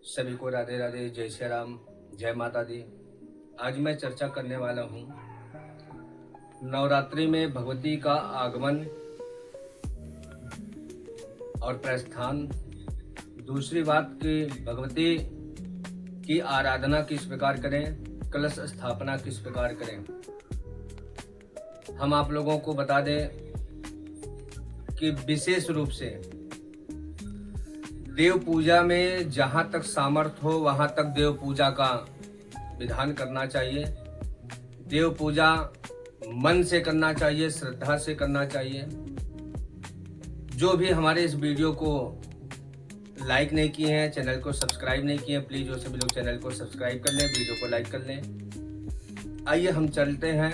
सभी को राधे राधे, जय श्री राम, जय माता दी। आज मैं चर्चा करने वाला हूँ नवरात्रि में भगवती का आगमन और प्रस्थान। दूसरी बात कि भगवती की आराधना किस प्रकार करें, कलश स्थापना किस प्रकार करें। हम आप लोगों को बता दें कि विशेष रूप से देव पूजा में जहाँ तक सामर्थ्य हो वहाँ तक देव पूजा का विधान करना चाहिए। देव पूजा मन से करना चाहिए, श्रद्धा से करना चाहिए। जो भी हमारे इस वीडियो को लाइक नहीं किए हैं, चैनल को सब्सक्राइब नहीं किए हैं, प्लीज़ वो सभी लोग चैनल को सब्सक्राइब कर लें, वीडियो को लाइक कर लें। आइए हम चलते हैं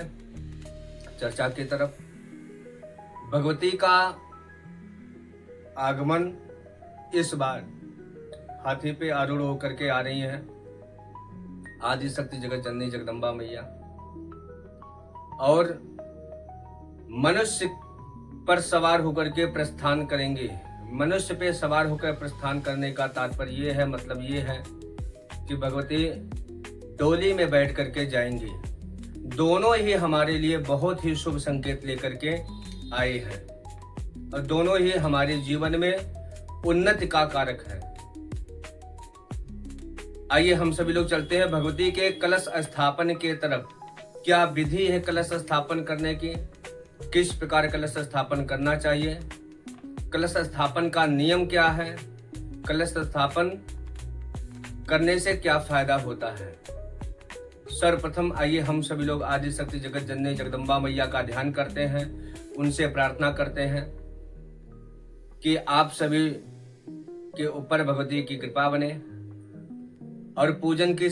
चर्चा की तरफ। भगवती का आगमन इस बार हाथी पे आरूढ़ होकर के आ रही हैं आदि शक्ति जगत जननी जगदम्बा मैया, और मनुष्य पर सवार होकर के प्रस्थान करेंगे। मनुष्य पे सवार होकर प्रस्थान करने का तात्पर्य ये है, मतलब ये है कि भगवती डोली में बैठ करके जाएंगी। दोनों ही हमारे लिए बहुत ही शुभ संकेत लेकर के आए हैं और दोनों ही हमारे जीवन में उन्नति का कारक है। आइए हम सभी लोग चलते हैं भगवती के कलश स्थापन के तरफ। क्या विधि है कलश स्थापन करने की, किस प्रकार कलश स्थापन करना चाहिए, कलश स्थापन का नियम क्या है, कलश स्थापन करने से क्या फायदा होता है। सर्वप्रथम आइए हम सभी लोग आदि शक्ति जगत जननी जगदम्बा मैया का ध्यान करते हैं, उनसे प्रार्थना करते हैं कि आप सभी के ऊपर भगवती की कृपा बने। और पूजन की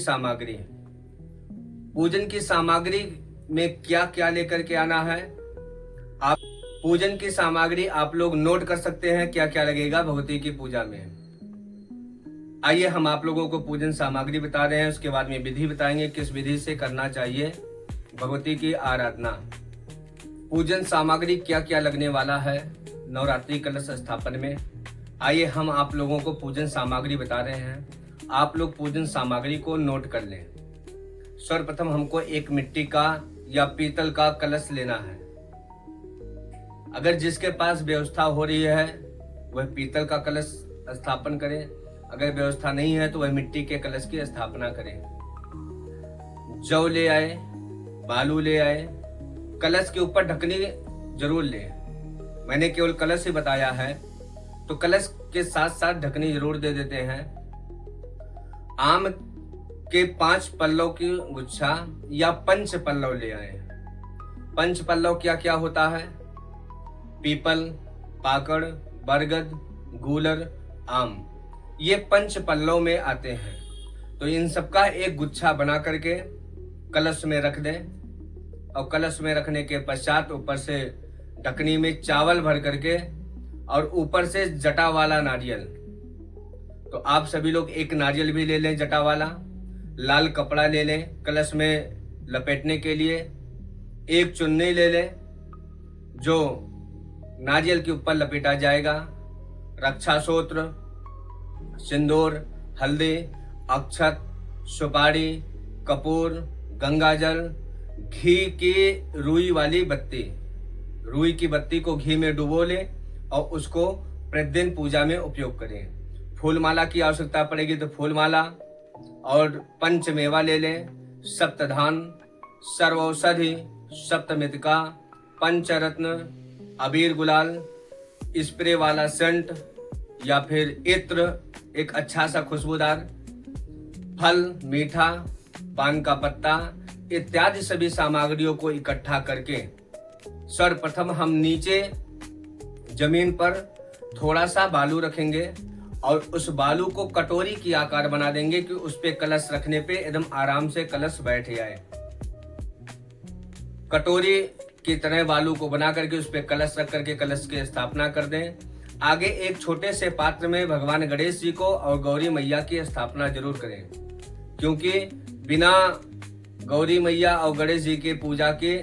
सामग्री में क्या क्या लेकर के आना है। आप पूजन की सामग्री आप लोग नोट कर सकते हैं क्या क्या लगेगा भगवती की पूजा में। आइए हम आप लोगों को पूजन सामग्री बता रहे हैं, उसके बाद में विधि बताएंगे किस विधि से करना चाहिए भगवती की आराधना। पूजन सामग्री क्या क्या लगने वाला है नवरात्रि कलश स्थापन में। आइए हम आप लोगों को पूजन सामग्री बता रहे हैं, आप लोग पूजन सामग्री को नोट कर लें। सर्वप्रथम हमको एक मिट्टी का या पीतल का कलश लेना है। अगर जिसके पास व्यवस्था हो रही है वह पीतल का कलश स्थापन करें, अगर व्यवस्था नहीं है तो वह मिट्टी के कलश की स्थापना करें। जौ ले आए, बालू ले आए, कलश के ऊपर ढकनी जरूर ले। मैंने केवल कलश ही बताया है तो कलश के साथ साथ ढकनी जरूर दे देते हैं। आम के 5 पल्लव की गुच्छा या पंच पल्लव ले आए। पंच पल्लव क्या क्या होता है? पीपल, पाकड़, बरगद, गूलर, आम, ये पंच पल्लव में आते हैं। तो इन सबका एक गुच्छा बना करके कलश में रख दें और कलश में रखने के पश्चात ऊपर से ढकनी में चावल भर करके और ऊपर से जटा वाला नारियल। तो आप सभी लोग एक नारियल भी ले लें जटा वाला, लाल कपड़ा ले लें कलश में लपेटने के लिए, एक चुन्नी ले लें जो नारियल के ऊपर लपेटा जाएगा। रक्षा सूत्र, सिंदूर, हल्दी, अक्षत, सुपारी, कपूर, गंगाजल, घी की रुई वाली बत्ती। रुई की बत्ती को घी में डुबो ले और उसको प्रतिदिन पूजा में उपयोग करें। फूलमाला की आवश्यकता पड़ेगी तो फूलमाला, और पंचमेवा ले लें, सप्तधान, सर्वौषधि, सप्तमितिका, पंचरत्न, अबीर गुलाल, स्प्रे वाला सेंट या फिर इत्र, एक अच्छा सा खुशबूदार, फल, मीठा, पान का पत्ता इत्यादि सभी सामग्रियों को इकट्ठा करके सर्वप्रथम हम नीचे जमीन पर थोड़ा सा बालू रखेंगे और उस बालू को कटोरी की आकार बना देंगे कि उस पे कलश रखने पे एकदम आराम से कलश बैठ जाए। कटोरी की तरह बालू को बना करके उस पे कलश रख करके कलश की स्थापना कर दें। आगे एक छोटे से पात्र में भगवान गणेश जी को और गौरी मैया की स्थापना जरूर करें, क्योंकि बिना गौरी मैया और गणेश जी की पूजा के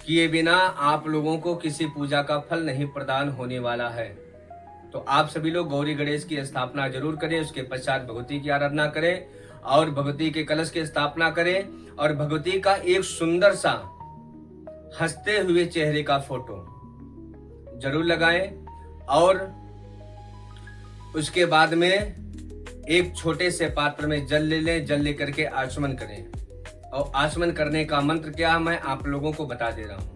किए बिना आप लोगों को किसी पूजा का फल नहीं प्रदान होने वाला है। तो आप सभी लोग गौरी गणेश की स्थापना जरूर करें। उसके पश्चात भगवती की आराधना करें और भगवती के कलश की स्थापना करें और भगवती का एक सुंदर सा हंसते हुए चेहरे का फोटो जरूर लगाएं। और उसके बाद में एक छोटे से पात्र में जल ले लें। जल लेकर के आचमन करें और आचमन करने का मंत्र क्या मैं आप लोगों को बता दे रहा हूं।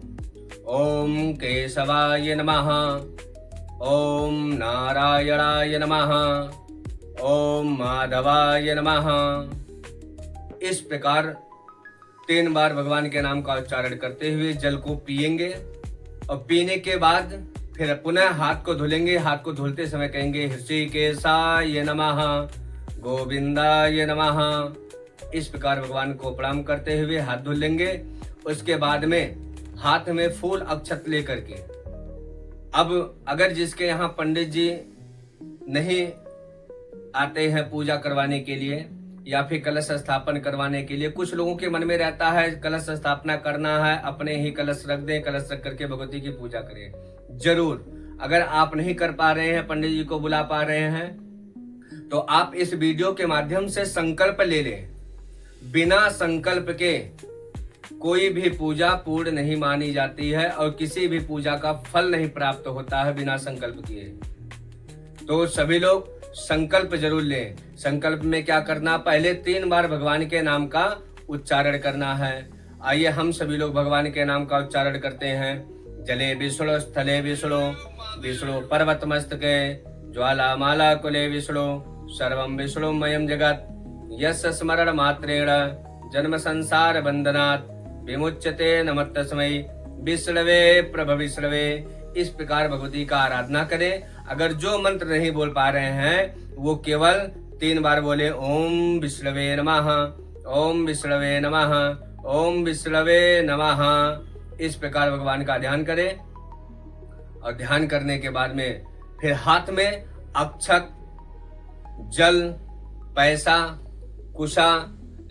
ओम केशवाय नमः, ओम नारायणाय नमः, ओम माधवाय नमः। इस प्रकार 3 बार भगवान के नाम का उच्चारण करते हुए जल को पिएंगे और पीने के बाद फिर पुनः हाथ को धुलेंगे। हाथ को धुलते समय कहेंगे ऋषिकेशाय नमः, गोविंदाय नमः। इस प्रकार भगवान को प्रणाम करते हुए हाथ धुल लेंगे। उसके बाद में हाथ में फूल अक्षत लेकर के, अब अगर जिसके यहाँ पंडित जी नहीं आते हैं पूजा करवाने के लिए या फिर कलश स्थापन करवाने के लिए, कुछ लोगों के मन में रहता है कलश स्थापना करना है, अपने ही कलश रख दें, कलश रख करके भगवती की पूजा करें। जरूर अगर आप नहीं कर पा रहे हैं, पंडित जी को बुला पा रहे हैं, तो आप इस वीडियो के माध्यम से संकल्प ले लें। बिना संकल्प के कोई भी पूजा पूर्ण नहीं मानी जाती है और किसी भी पूजा का फल नहीं प्राप्त होता है बिना संकल्प किए। तो सभी लोग संकल्प जरूर लें। संकल्प में क्या करना, पहले 3 बार भगवान के नाम का उच्चारण करना है। आइए हम सभी लोग भगवान के नाम का उच्चारण करते हैं। जले विष्णु, स्थले विष्णु, विष्णु पर्वत मस्तके, ज्वाला माला कुले विष्णु, सर्वं विष्णुमयं जगत्, यस्य स्मरण मात्रेण जन्म संसार बंधनात् विमुच्यते नमः तस्मै विष्णवे प्रभ विष्णवे। इस प्रकार भगवती का आराधना करें। अगर जो मंत्र नहीं बोल पा रहे हैं वो केवल 3 बार बोले ओम विष्णवे नमः, ओम विष्णवे नमः, ओम विष्णवे नमः। इस प्रकार भगवान का ध्यान करें और ध्यान करने के बाद में फिर हाथ में अक्षत, जल, पैसा, कुशा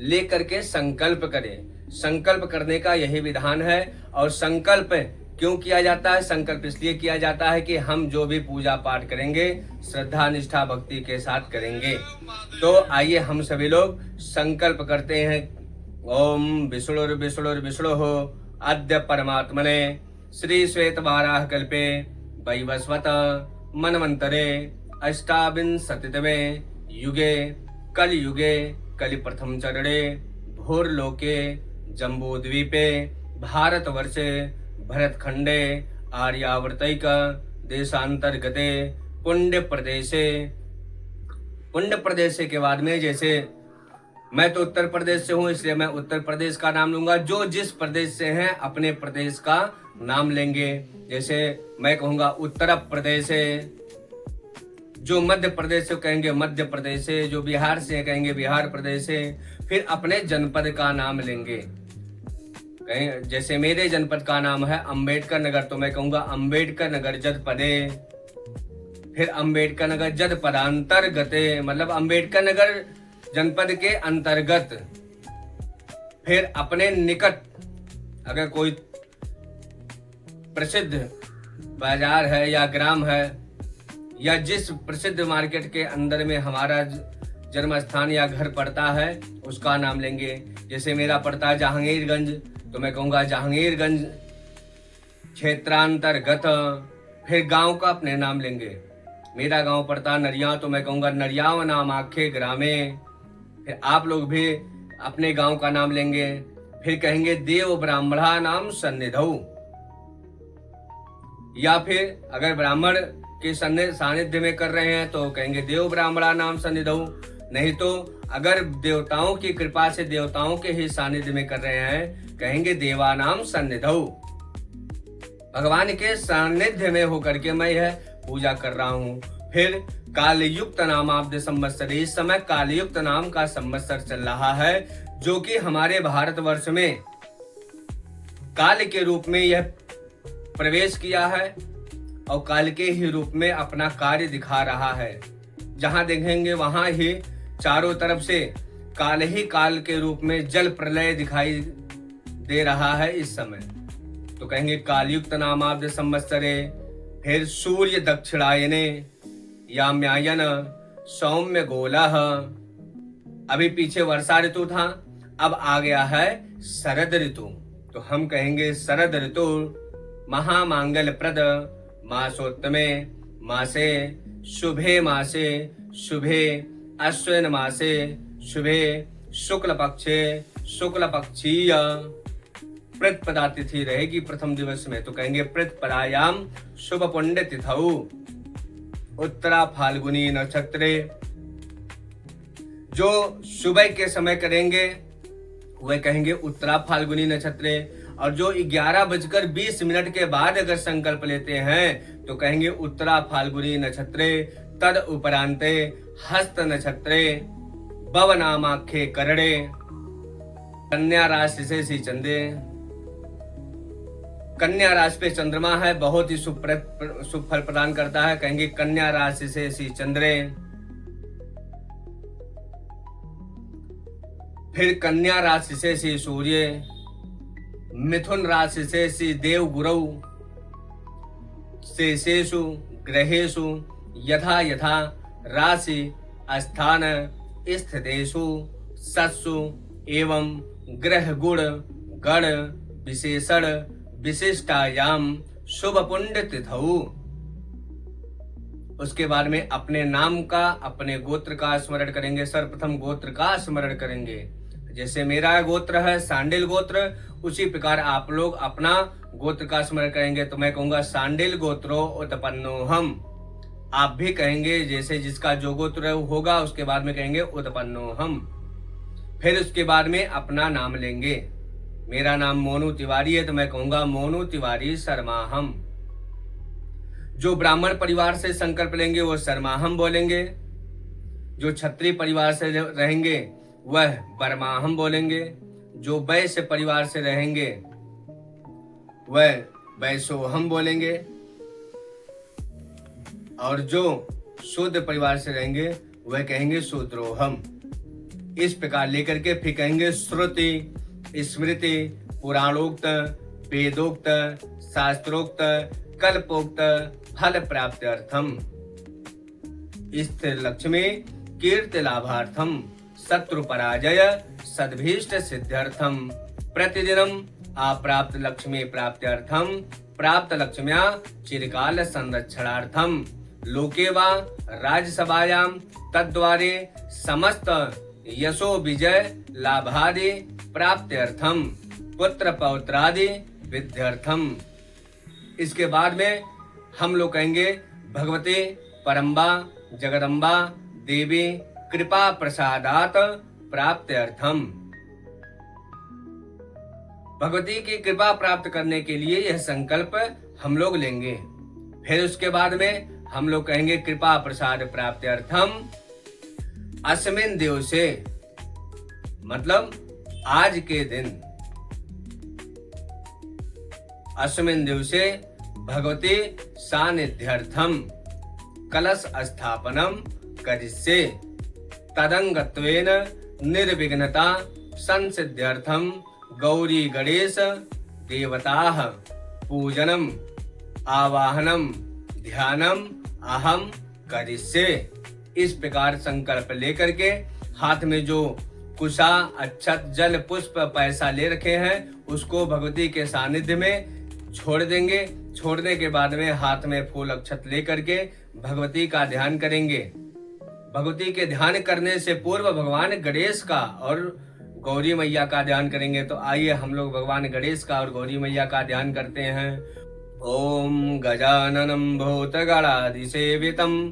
लेकर के संकल्प करें। संकल्प करने का यही विधान है। और संकल्प क्यों किया जाता है? संकल्प इसलिए किया जाता है कि हम जो भी पूजा पाठ करेंगे श्रद्धा निष्ठा भक्ति के साथ करेंगे। तो आइए हम सभी लोग संकल्प करते हैं। ओम विष्णुर्विष्णुर्विष्णु हो अद्य परमात्मने श्री श्वेत वाराह कल्पे वैवस्वत मनवंतरे अष्टाविंशतितमे युगे कलयुगे कलि प्रथम चरणे भूर्लोके जम्बूद्वीपे भारतवर्षे भरतखंडे आर्यावर्तैक देशांतर्गते पुण्य प्रदेशे के बाद में, जैसे मैं तो उत्तर प्रदेश से हूं इसलिए मैं उत्तर प्रदेश का नाम लूंगा। जो जिस प्रदेश से हैं अपने प्रदेश का नाम लेंगे। जैसे मैं कहूंगा उत्तर प्रदेश है, जो मध्य प्रदेश से कहेंगे मध्य प्रदेश है, जो बिहार से कहेंगे बिहार प्रदेश है। फिर अपने जनपद का नाम लेंगे। कहीं जैसे मेरे जनपद का नाम है अंबेडकर नगर, तो मैं कहूंगा अंबेडकर नगर जनपदे। फिर अंबेडकर नगर जनपदांतर्गते, मतलब अंबेडकर नगर जनपद के अंतर्गत। फिर अपने निकट अगर कोई प्रसिद्ध बाजार है या ग्राम है या जिस प्रसिद्ध मार्केट के अंदर में हमारा जन्म स्थान या घर पड़ता है उसका नाम लेंगे। जैसे मेरा पड़ता है जहांगीरगंज, तो मैं कहूँगा जहांगीरगंज क्षेत्रांतर्गत। फिर गांव का अपने नाम लेंगे। मेरा गांव पड़ता नरिया, तो मैं कहूँगा नरियाव नाम आखे ग्रामे। फिर आप लोग भी अपने गांव का नाम लेंगे। फिर कहेंगे देव ब्राह्मणा नाम सन्निधौ, या फिर अगर ब्राह्मण के सानिध्य में कर रहे हैं तो कहेंगे देव ब्राह्मणा नाम सन्निधौ। नहीं तो अगर देवताओं की कृपा से देवताओं के ही सानिध्य में कर रहे हैं कहेंगे देवा नाम सन्निधौ। भगवान के सानिध्य में होकर के मैं यह पूजा कर रहा हूँ। फिर कालयुक्त नामाब्द संवत्सर, इस समय कालयुक्त नाम का संवत्सर चल रहा है, जो कि हमारे भारतवर्ष में काल के रूप में यह प्रवेश किया है और काल के ही रूप में अपना कार्य दिखा रहा है। जहां देखेंगे वहां ही चारों तरफ से काल ही काल के रूप में जल प्रलय दिखाई दे रहा है इस समय। तो कहेंगे कालयुक्त नामाब्द संवत्सरे। फिर सूर्य दक्षिणायने, याम्यायन सौम्य गोलः। अभी पीछे वर्षा ऋतु था, अब आ गया है शरद ऋतु, तो हम कहेंगे शरद ऋतु महामांगल प्रद मासोत्तमे मासे शुभे मासे शुभे अश्विन मासे शुभे शुक्ल पक्षे शुक्ल पक्षीय। प्रतिपदा तिथि रहेगी प्रथम दिवस में, तो कहेंगे प्रतिपदायाम शुभ पुण्य तिथौ उत्तरा फाल्गुनी नक्षत्रे। जो सुबह के समय करेंगे वह कहेंगे उत्तरा फाल्गुनी नक्षत्रे, और जो 11:20 के बाद अगर संकल्प लेते हैं तो कहेंगे उत्तरा फाल्गुनी नक्षत्रे तद उपरांते हस्त नक्षत्रे भवनामाख्ये करणे। कन्या राशि से सी चंदे, कन्या राशि पे चंद्रमा है, बहुत ही शुभ फल प्रदान करता है, कहेंगे कन्या राशि से सी चंद्रे। फिर कन्या राशि से सी सूर्य, मिथुन राशि से सी देव गुरु, शेषेषु ग्रहेषु यथा यथा राशि स्थान स्थितेषु सत्सु एवं ग्रह गुण गण विशेषण विशिष्टायाम शुभ पुण्य तिथौ। उसके बाद में अपने नाम का, अपने गोत्र का स्मरण करेंगे। सर्वप्रथम गोत्र का स्मरण करेंगे। जैसे मेरा गोत्र है सांडिल गोत्र, उसी प्रकार आप लोग अपना गोत्र का स्मरण करेंगे। तो मैं कहूंगा सांडिल गोत्रो उत्पन्नोहम। आप भी कहेंगे जैसे जिसका जो गोत्र होगा, उसके बाद में कहेंगे उत्पन्नोहम। फिर उसके बाद में अपना नाम लेंगे। मेरा नाम मोनू तिवारी है, तो मैं कहूंगा मोनू तिवारी शर्माहम। जो ब्राह्मण परिवार से संकल्प लेंगे वो शर्माहम बोलेंगे। जो क्षत्रिय परिवार से रहेंगे वह बर्माहम बोलेंगे। जो वैश्य परिवार से रहेंगे वह वैसोहम बोलेंगे, और जो शूद्र परिवार से रहेंगे वह कहेंगे शूद्रोहम। इस प्रकार लेकर के फिर कहेंगे श्रुति स्मृति पुराणोक्त वेदोक्त शास्त्रोक्त कल्पोक्त फल प्राप्ति अर्थम स्थिर लक्ष्मी कीर्ति लाभार्थम शत्रु पराजय सद्भीष्ट सिद्ध्यर्थम प्रतिदिनम अप्राप्त लक्ष्मी प्राप्त्यर्थम प्राप्त लक्ष्म्या चिरकाल संरक्षणार्थम लोके वा राज्यसभायां तद्वारे समस्त यशो विजय लाभादि प्राप्त्यर्थम पुत्र पौत्रादि विद्यार्थम। इसके बाद में हम लोग कहेंगे भगवती परम्बा जगदम्बा देवी कृपा प्रसादात प्राप्त्यर्थम। भगवती की कृपा प्राप्त करने के लिए यह संकल्प हम लोग लेंगे। फिर उसके बाद में हम लोग कहेंगे कृपा प्रसाद प्राप्त्यर्थम अस्मिन दिवसे, मतलब आज के दिन, अस्मिन दिवसे भगवती सानिध्यर्थम कलश स्थापनम करिष्ये तदंगत्वेन निर्विघ्नता संसिद्ध्यर्थम गौरी गणेश देवताः पूजनम आवाहनम ध्यानम अहम करिष्ये। इस प्रकार संकल्प लेकर के हाथ में जो कुशा अक्षत जल पुष्प पैसा ले रखे हैं उसको भगवती के सानिध्य में छोड़ देंगे। छोड़ने के बाद में हाथ में फूल अक्षत लेकर के भगवती का ध्यान करेंगे। भगवती के ध्यान करने से पूर्व भगवान गणेश का और गौरी मैया का ध्यान करेंगे। तो आइए हम लोग भगवान गणेश का और गौरी मैया का ध्यान करते हैं। ओम गजाननं भूतगणाधिसेवितं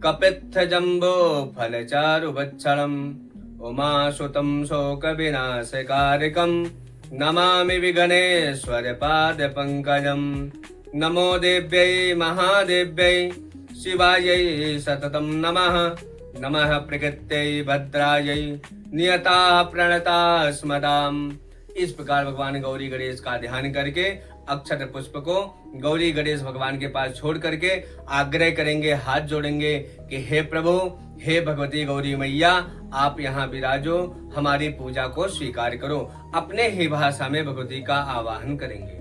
कपित्थजम्बो फलचारुभक्षणं उमासुतं शोकविनाशकारिकं नमामि विघ्नेश्वरपादपङ्कजं। नमो देव्यै महादेव्यै शिवायै सततं नमः। नमः प्रकृत्यै भद्रायै नियता प्रणता स्मदाम। इस प्रकार भगवान गौरी गणेश का ध्यान करके अक्षत पुष्प को गौरी गणेश भगवान के पास छोड़ करके आग्रह करेंगे, हाथ जोड़ेंगे कि हे प्रभु, हे भगवती गौरी मैया, आप यहाँ विराजो, हमारी पूजा को स्वीकार करो। अपने ही भाषा में भगवती का आवाहन करेंगे।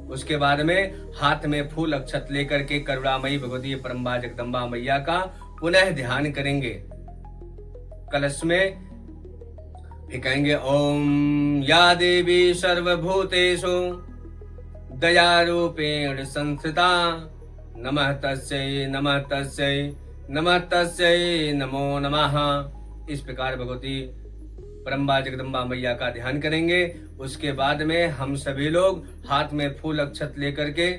उसके बाद में हाथ में फूल अक्षत लेकर के करुणामयी भगवती परम्बा जगदम्बा मैया का पुनः ध्यान करेंगे। कलश में फिर कहेंगे ओम या देवी सर्वभूतेषु दयारूपेण संस्थिता नमः तस्यै नमः तस्यै नमः तस्यै नमो नमः। इस प्रकार भगवती परम्बा जगदम्बा मैया का ध्यान करेंगे। उसके बाद में हम सभी लोग हाथ में फूल अक्षत लेकर के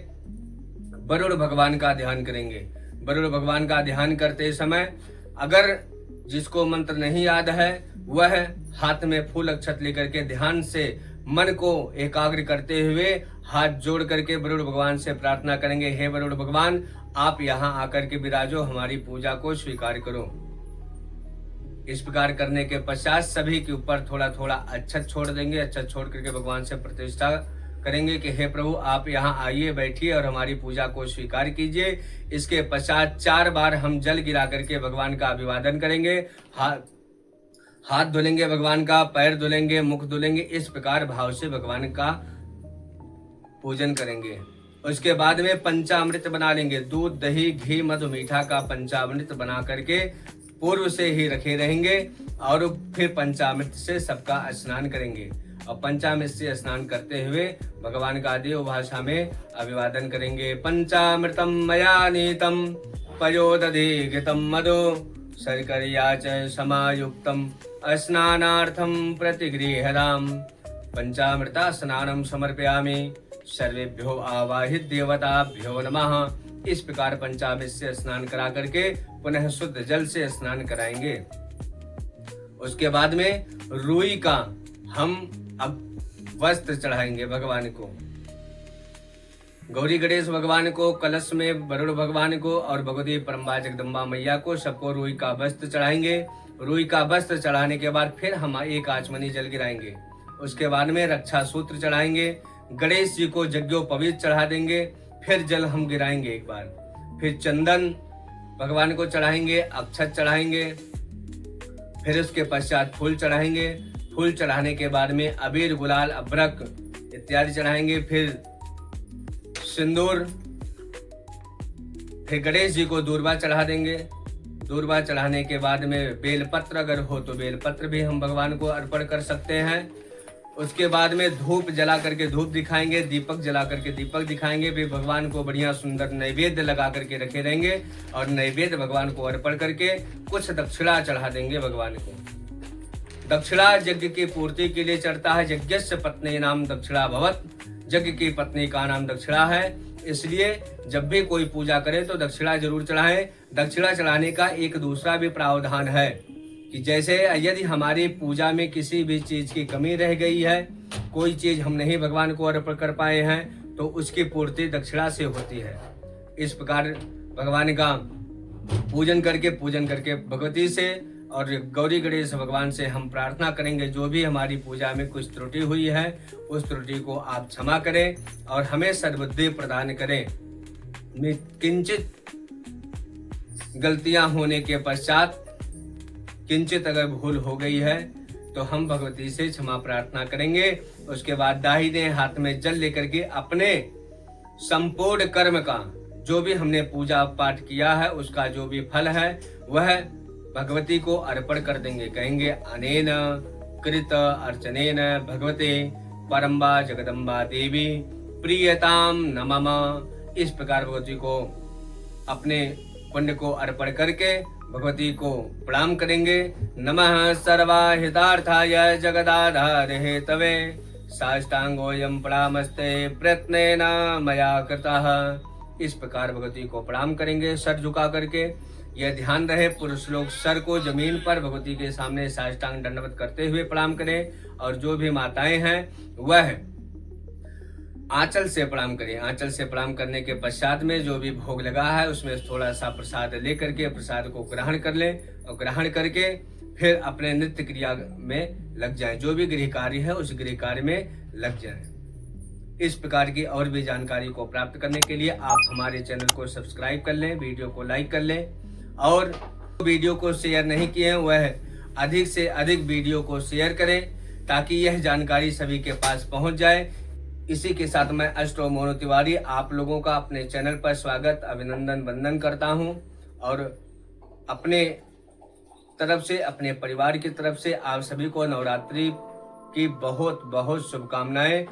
वरुण भगवान का ध्यान करेंगे। वरुण भगवान का ध्यान करते समय अगर जिसको मंत्र नहीं याद है वह हाथ में फूल अक्षत लेकर के ध्यान से मन को एकाग्र करते हुए हाथ जोड़ करके वरुण भगवान से प्रार्थना करेंगे, हे वरुण भगवान आप यहाँ आकर के विराजो, हमारी पूजा को स्वीकार करो। इस प्रकार करने के पश्चात सभी के ऊपर थोड़ा थोड़ा अक्षत छोड़ देंगे। अक्षत छोड़ करके भगवान से प्रतिष्ठा करेंगे कि हे प्रभु आप यहाँ आइए, बैठिए और हमारी पूजा को स्वीकार कीजिए। इसके पश्चात 4 बार हम जल गिरा करके भगवान का अभिवादन करेंगे। हाथ धुलेंगे भगवान का, पैर धुलेंगे, मुख धुलेंगे। इस प्रकार भाव से भगवान का पूजन करेंगे। उसके बाद में पंचामृत बना लेंगे। दूध, दही, घी, मधु, मीठा का पंचामृत बना करके पूर्व से ही रखे रहेंगे और फिर पंचामृत से सबका स्नान करेंगे। और पंचामृत से स्नान करते हुए भगवान का देव भाषा में अभिवादन करेंगे। पंचामृतम मया नीतम पयोदधि घृतम मधु शर्कर्या च समायुक्तम स्नानार्थम प्रतिगृह्यताम् पंचामृता स्नानम समर्पयामि सर्वेभ्यो आवाहित देवताभ्यो नमः। इस प्रकार पंचामृत से स्नान करा करके पुनः शुद्ध जल से स्नान कराएंगे। उसके बाद में रुई का हम अब वस्त्र चढ़ाएंगे भगवान को। गौरी गणेश भगवान को, कलश में वरुण भगवान को और भगवती परम्बा जगदम्बा मैया को सबको रुई का वस्त्र चढ़ाएंगे। रुई का वस्त्र चढ़ाने के बाद फिर हम एक आचमनी जल गिराएंगे। उसके बाद में रक्षा सूत्र चढ़ाएंगे। गणेश जी को यज्ञोपवीत चढ़ा देंगे। फिर जल हम गिराएंगे एक बार। फिर चंदन भगवान को चढ़ाएंगे, अक्षत चढ़ाएंगे। फिर उसके पश्चात फूल चढ़ाएंगे। फूल चढ़ाने के बाद में अबीर, गुलाल, अभ्रक इत्यादि चढ़ाएंगे। फिर सिंदूर। फिर गणेश जी को दूर्वा चढ़ा देंगे। दूर्वा चढ़ाने के बाद में बेलपत्र अगर हो तो बेलपत्र भी हम भगवान को अर्पण कर सकते हैं। उसके बाद में धूप जला करके धूप दिखाएंगे, दीपक जला करके दीपक दिखाएंगे। फिर भगवान को बढ़िया सुंदर नैवेद्य लगा करके रखे रहेंगे और नैवेद्य भगवान को अर्पण करके कुछ दक्षिणा चढ़ा देंगे भगवान को। दक्षिणा यज्ञ की पूर्ति के लिए चढ़ता है। यज्ञस्य पत्नी नाम दक्षिणा भवत, यज्ञ की पत्नी का नाम दक्षिणा है। इसलिए जब भी कोई पूजा करे तो दक्षिणा जरूर चढ़ाएं। दक्षिणा चढ़ाने का एक दूसरा भी प्रावधान है कि जैसे यदि हमारी पूजा में किसी भी चीज की कमी रह गई है, कोई चीज हम नहीं भगवान को अर्पण कर पाए हैं, तो उसकी पूर्ति दक्षिणा से होती है। इस प्रकार भगवान का पूजन करके भगवती से और गौरी गणेश भगवान से हम प्रार्थना करेंगे जो भी हमारी पूजा में कुछ त्रुटि हुई है उस त्रुटि को आप क्षमा करें और हमें सद्बुद्धि प्रदान करें। किंचित गलतियां होने के पश्चात किंचित अगर भूल हो गई है तो हम भगवती से क्षमा प्रार्थना करेंगे। उसके बाद दाहिने हाथ में जल लेकर के अपने संपूर्ण कर्म का जो भी हमने पूजा पाठ किया है उसका जो भी फल है वह भगवती को अर्पण कर देंगे। कहेंगे अनेन कृत अर्चनेन भगवते परम्बा जगदम्बा देवी प्रियताम नमः। इस प्रकार भगवती को अपने पुण्य को अर्पण करके भगवती को प्रणाम करेंगे। नमः सर्वाहितार्थाय जगदाधार हेतवे साष्टांगोऽयं प्रणामस्ते प्रयत्नेन मया कृतः। इस प्रकार भगवती को प्रणाम करेंगे सर झुका करके। यह ध्यान रहे पुरुष लोग सर को जमीन पर भगवती के सामने साष्टांग दंडवत करते हुए प्रणाम करें और जो भी माताएं हैं वह आंचल से प्रणाम करें। आंचल से प्रणाम करने के पश्चात में जो भी भोग लगा है उसमें थोड़ा सा प्रसाद लेकर के प्रसाद को ग्रहण कर लें और ग्रहण करके फिर अपने नित्य क्रिया में लग जाएं। जो भी गृह कार्य है उस गृह कार्य में लग जाएं। इस प्रकार की और भी जानकारी को प्राप्त करने के लिए आप हमारे चैनल को सब्सक्राइब कर लें, वीडियो को लाइक कर लें और वीडियो को शेयर नहीं किए हैं वह अधिक से अधिक वीडियो को शेयर करें ताकि यह जानकारी सभी के पास पहुंच जाए। इसी के साथ मैं एस्ट्रो मोनू तिवारी आप लोगों का अपने चैनल पर स्वागत अभिनंदन वंदन करता हूं और अपने तरफ से अपने परिवार की तरफ से आप सभी को नवरात्रि की बहुत बहुत शुभकामनाएं।